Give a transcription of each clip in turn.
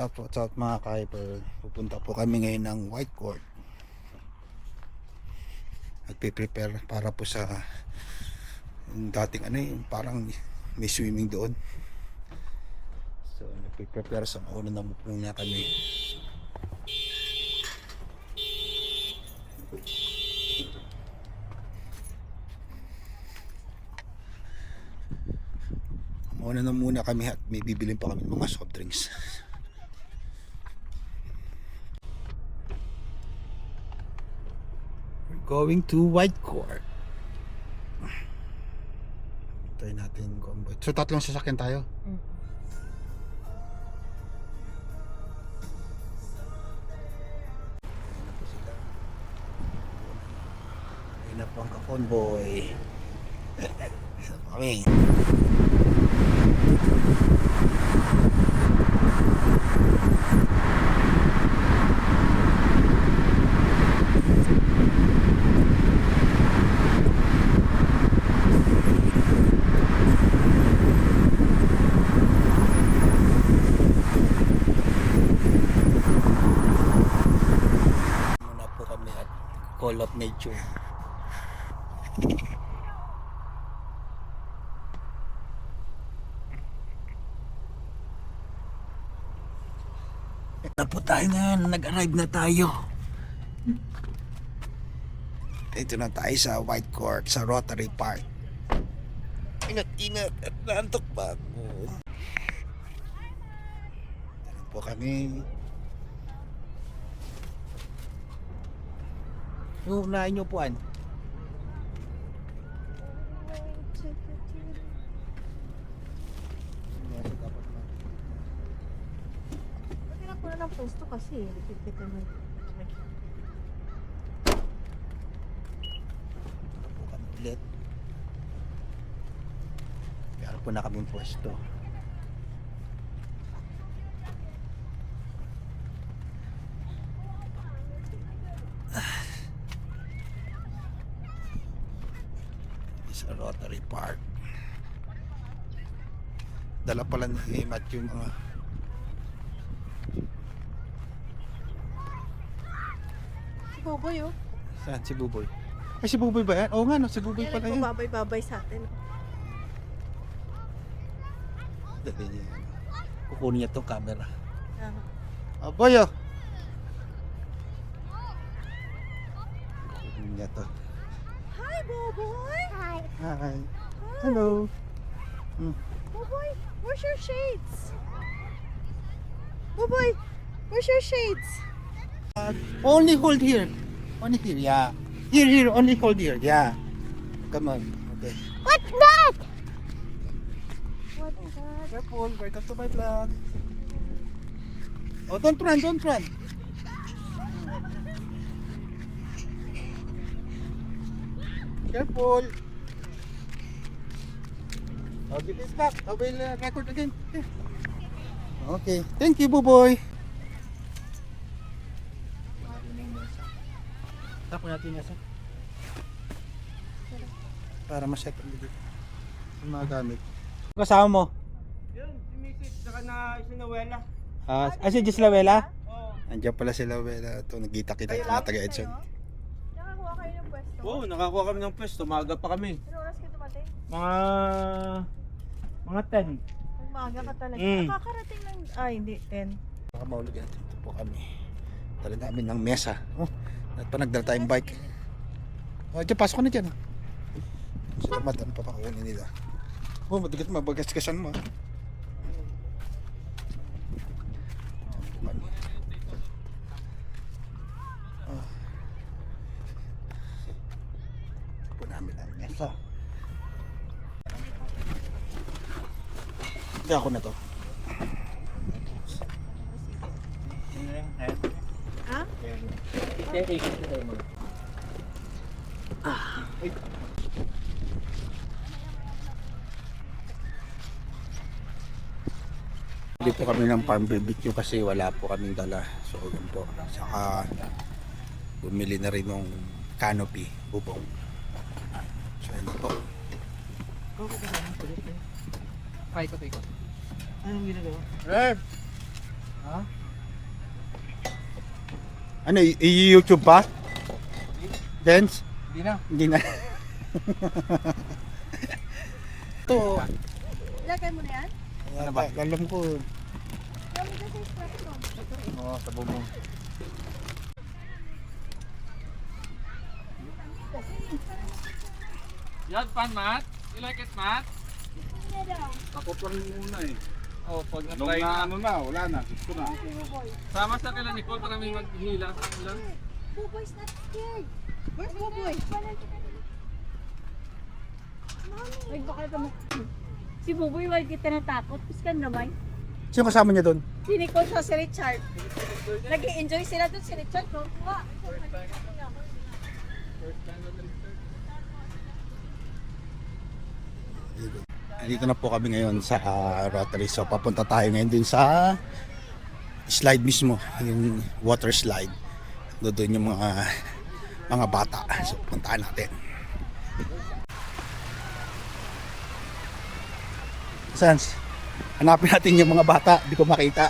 what's up mga ka-hyper. Pupunta po kami ngayon ng White Court. Nagpe-prepare para po sa yung dating yung parang may swimming doon. So nagpe-prepare sa mauna na muna kami. Mauna na muna kami at may bibilin pa kami ng mga soft drinks. Going to White Court. Tayo natin convoy. So tatlong sasakyan tayo. Ayun na po ang ka-convoy. So kami. Call of nature. Na po tayo na, nag-arrive na tayo. Ito na tayo sa White Court, sa Rotary Park. Ingat at naantok pa ako. Ito po kami. Unahin nyo puan. Pwede na po na ng pwesto kasi. Repeat-repeat mo. Po kami ulit. Kaya po na kaming pwesto. Sa Rotary Park. Dala pala ni Matthew mga Si Boboy oh. saan si Buboy? Ay si Buboy ba yan? Oo nga no, si Buboy pala yan. Babay-babay sa atin. Dali niya. Kukunin niya tong camera. Aboy Aboy oh! Kukunin niya to. Hi Boboy! Hi. Hi. Hello. Boboy, where's your shades? Boboy, where's your shades? Only hold here. Only here, yeah. Here, only hold here, yeah. Come on. Okay. What's that? What is that? Careful, welcome to my vlog. Oh, don't run. Careful. Oh, give this back. I will record again. Okay. Thank you, Buboy. Tapo natin yan, para ma-check ang dito. Yung mga gamit. Kasama mo? Yun, si Mrs. Saka na si Noela. Si Gislawela? Oo. Andiyan pala si Lawela. Ito, nagkita-kita yung mga taga-Edson. Nakakuha kayo ng pwesto? Oo, nakakuha kami ng pwesto. Maaga pa kami. Ano oras kayo dumating? Mga 10. Magmaga ka talaga. Mm. Nakakarating ng... hindi, 10. Baka maulog yan. Ito po kami. Dala namin ng mesa. At pa nagdala tayong bike. Diyan, pasok ka na dyan. Salamat. Ano pa pakunin nila? Matigas mabagas-gasan mo. Po namin ang mesa. Hindi ako na to. Ha? Hindi po kami ng farm BBQ kasi wala po kaming dala. So yun po. Saka bumili na rin ng canopy, bubong. So yun po. Paikot. Anong ginagawa? Ha? Ano, i-YouTube pa? Dance? Hindi na. Hindi na. Ito. Ilagay mo na yan? Ano ba? Alam ko. Gamit na sa instruction. Oo, sa bubong. Yan, pan, Matt? You like it, Matt? Hindi daw. Ako pa rin muna eh. Oh, pag Nung na-try na na. ano na, wala na. Gusto na. Sama sa kila Nicole para may maghila. Lang. Buboy's not scared. Where's Buboy? Mami. Ay, baka naman. Si Buboy, wala kita natakot. Piskan naman. Sino kasama niya doon? Si Nicole sa si Richard. Nag-i-enjoy sila doon si Richard. No? Wow. Dito na po kami ngayon sa Rotary. So papunta tayo ngayon din sa slide mismo, yung water slide. Doon yung mga bata. So puntahan natin. Sans, hanapin natin yung mga bata. Di ko makita.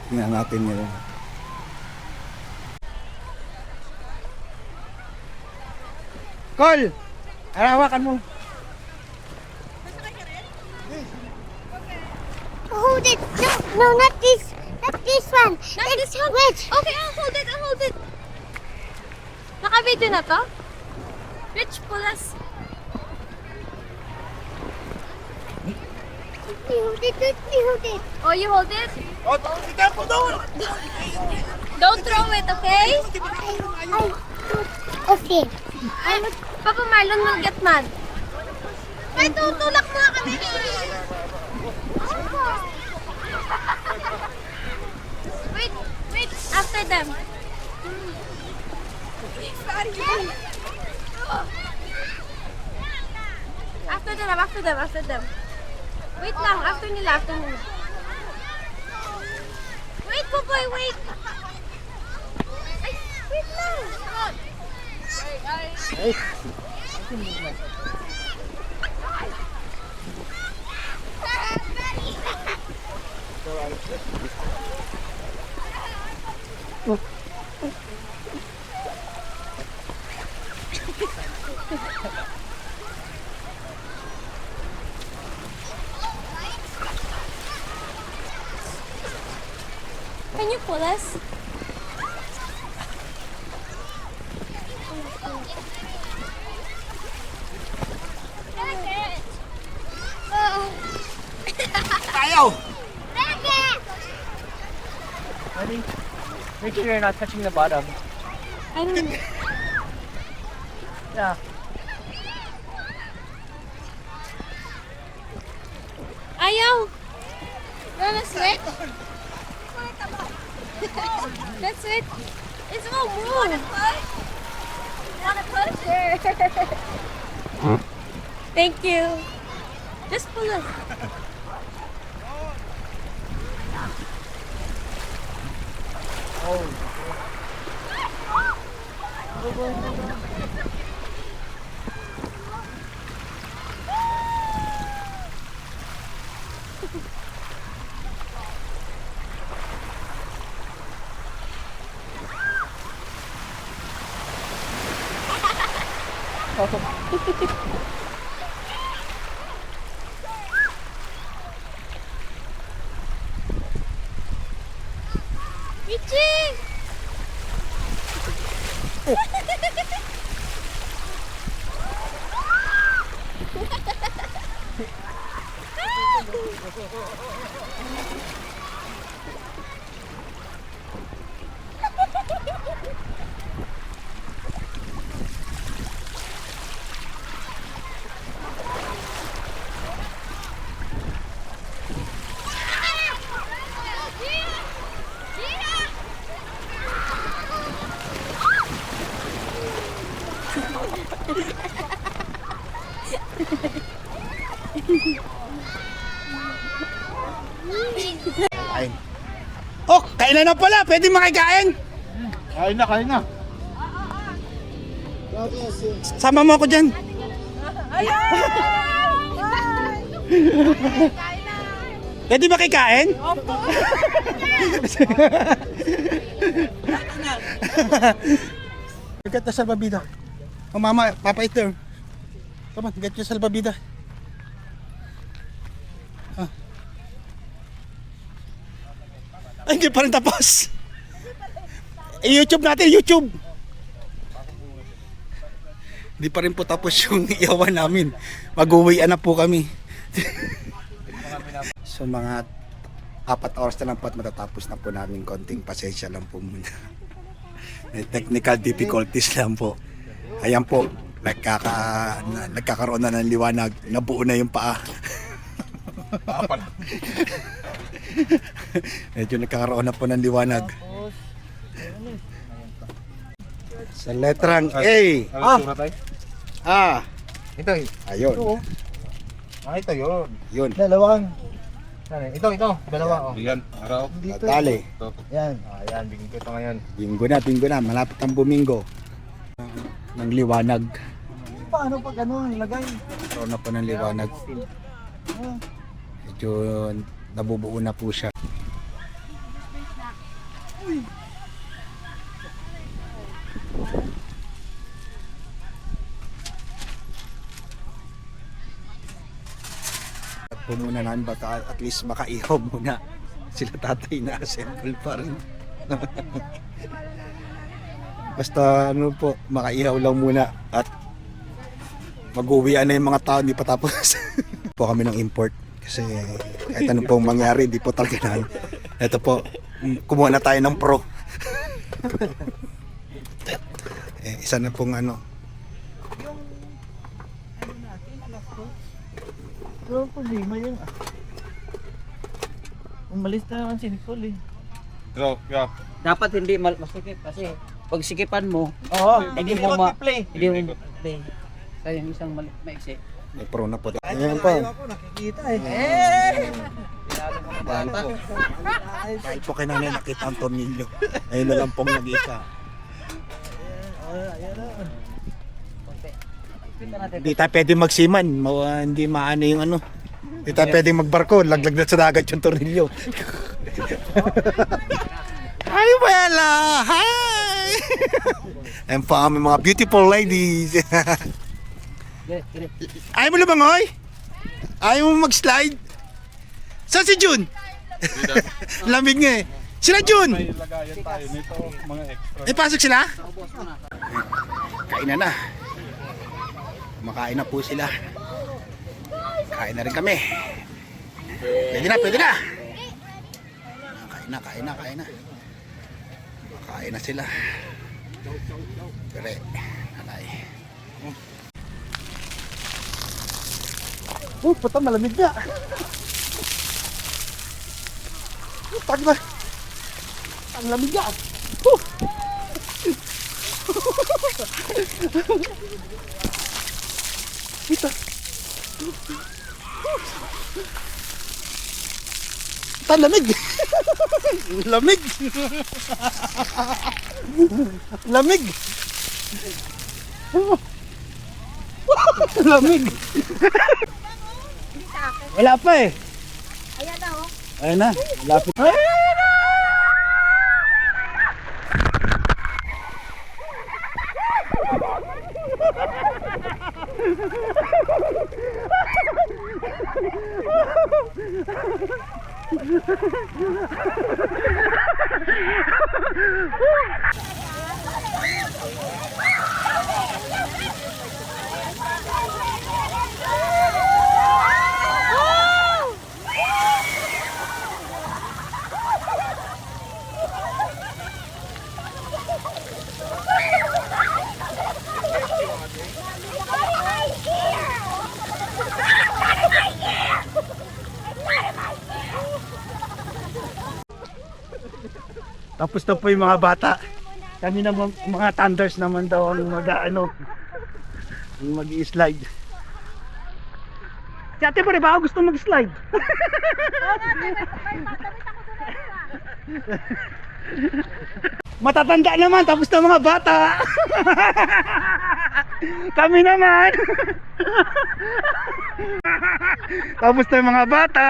Tingnan natin yun. Col! Hawakan mo. Hold it. No, no, not this. Not this one. Not this one. Wait. Okay, I'll hold it. I'll hold it. Naka-video na to? Rich, pull us. You hold it. You hold it. Oh, you hold it? Oh, tika po doon! Don't throw it, okay? Okay. Papa Marlon will get mad. Ay, tutulak mo kami. Wait, wait. After them. After them, after them, after them. Wait lang, after nila, after nila. Wait, Buboy, wait. Ay, wait lang. Ay, Can you pull us? ayaw! Ready? Make sure you're not touching the bottom. I don't know. Yeah. Ayaw! You wanna switch? Let's switch. It's all move. You wanna push? You wanna push? Sure. Thank you. Just pull us. Richie! Kain. Oh, kainan na pala. Pwede makikain. Kain na, kain na. Sama mo ako dyan. Ay, Pwede ba kikain? Get the salbabida. Oh mama, papa ito. Come on, get your salbabida. Ay, hindi pa rin tapos. YouTube natin, YouTube. Hindi pa rin po tapos yung iyawan namin. Mag-uwian na po kami. So mga 4 oras na lang po at matatapos na po namin. Konting pasensya lang po muna. May technical difficulties lang po. Ayan po, nagkakaroon na ng liwanag. Nabuo na yung paa. Medyo nagkakaroon na po ng liwanag. Sa letrang A. Ah. Ito. Ayun. Ito yun. Yun. Dalawang. Ito. Dalawa. Yan, araw. Tali. Yan. Yan, bigyan ko ito ngayon. Binggo na. Malapit ang buminggo. Ng liwanag. Paano pag lagay? Karoon na po ng liwanag. Medyo nabubuo na po siya. At po muna namin baka at least makaihaw muna. Sila tatay na assemble pa rin. Basta ano po, makaihaw lang muna at mag-uwian na yung mga tao, hindi pa tapos. Po kami ng import kasi kahit ano pong mangyari, hindi po talaga na. Ito po, kumuha na tayo ng pro. Isa na pong ano. Pero problema yun. Umalis na naman si Nicole eh. Draw, yeah. Dapat hindi masikip kasi pag sikipan mo, Oo, hindi mo play. Hindi mo play. Kaya yung isang maiksi. May pro na po. Ayan po. Ako nakikita eh. Dahil po. Kahit po kay nanay nakita ang tornilyo. Ayun na lang pong nag-isa. Hindi tayo pwede magsiman. Hindi maano yung ano. Hindi tayo pwede magbarko. Laglag na sa dagat yung tornilyo. Hi, Wella! Hi! And po aming mga beautiful ladies. Ayaw mo lumangoy? Ayaw mo mag-slide? Saan si Jun? Lamig nga eh. Sila Jun! May lagayan tayo nito, mga extra. Ay, pasok sila? Kain na. Kumakain na po sila. Kain na rin kami. Pwede na. Kain na. Kain na sila. Pere. Anay. Oh, puta malamig na. Tag na. Ang lamig na. Ito. Lamig. Lamig. Lamig. Lamig. Wala pa eh. Ayan na, oh. Ayun na. Lapit. Tapos na po yung mga bata. Kami naman, mga thunders naman daw ang mag-i-slide. Si ate po rin baka gusto mag-slide. Matatanda naman, tapos na mga bata. Kami naman. Tapos na yung mga bata.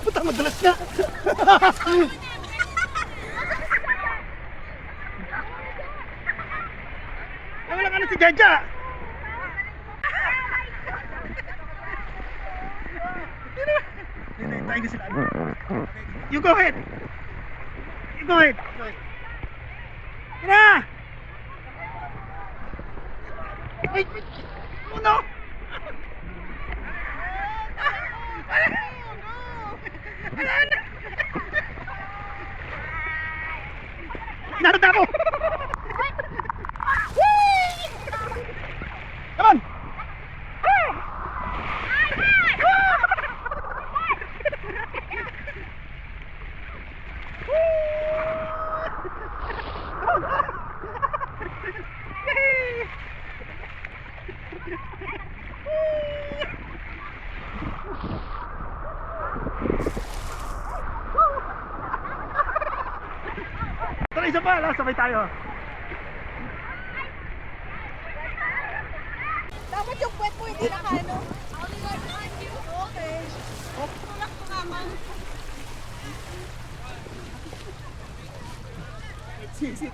Puta, madulas na. Wala ka na si Jaja. You go ahead. You go ahead. Tara! Ay! Oh no! Narad ako! Come on! Tara, isa pa, sabay tayo. Dapat yung puwet mo hindi nakano. Okay. Tulak mo naman. Sit.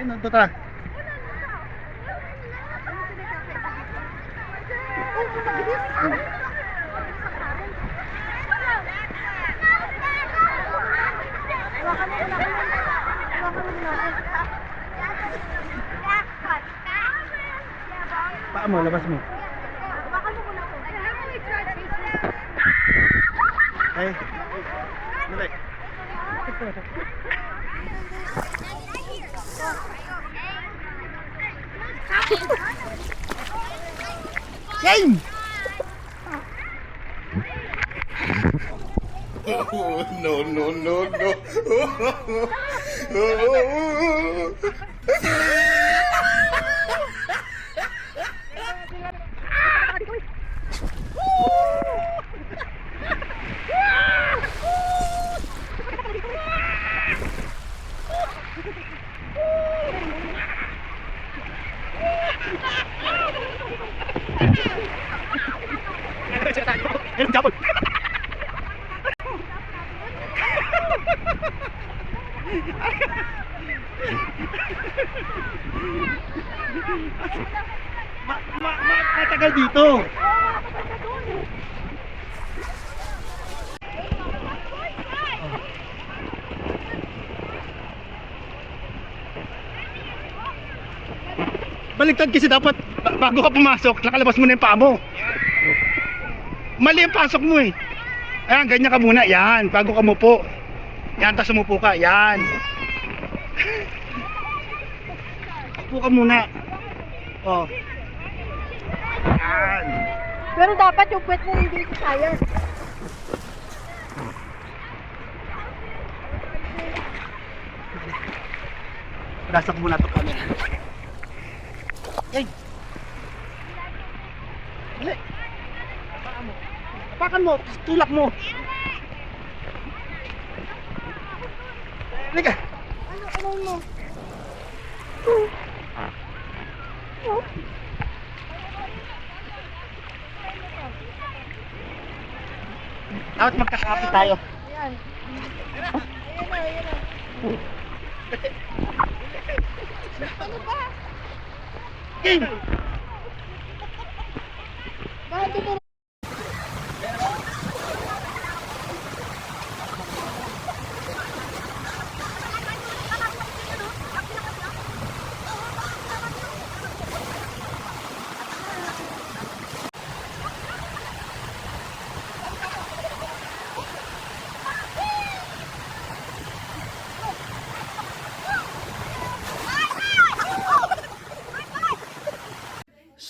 Ay, nandito ta. Paa mo, labas mo. Ay. Dali. Game! Oh, no. Jabol. Matagal dito. Baliktad kasi dapat bago ka pumasok, nakalabas mo na yung paa mo. Mali ang pasok mo eh. Ayan, ganyan ka muna. Yan, bago ka mupo. Yan, tapos umupo ka. Yan. Upo ka muna. Oh. Yan. Pero dapat yung puwet mo hindi sasayang. Nasa ko muna ito camera. Yay! Dali. Apakan mo, tulak mo. Halika. Ano mo? Dapat magkakapit tayo. Ayan. Ayan na. Ano ba? Game! Bakit ito?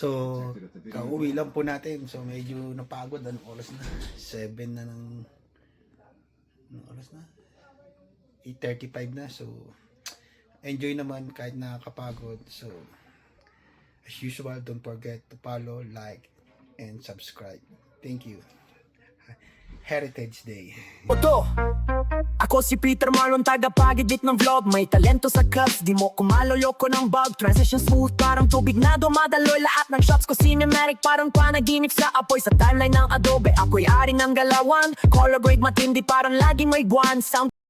So, kauwi lang po natin. So, medyo napagod. Anong oras na? 7 na ng... Anong oras na? 8:35 na. So, enjoy naman kahit nakakapagod. So, as usual, don't forget to follow, like, and subscribe. Thank you. Heritage Day. Oto, ako si Peter Marlon, tagapagidit ng vlog. May talento sa cuts, di mo kumaloloko ng bug. Transition smooth, parang tubig na dumadaloy. Lahat ng shots ko cinematic, parang panaginip sa apoy. Sa timeline ng Adobe, ako'y ari ng galawan. Color grade matindi, parang laging may buwan. Sound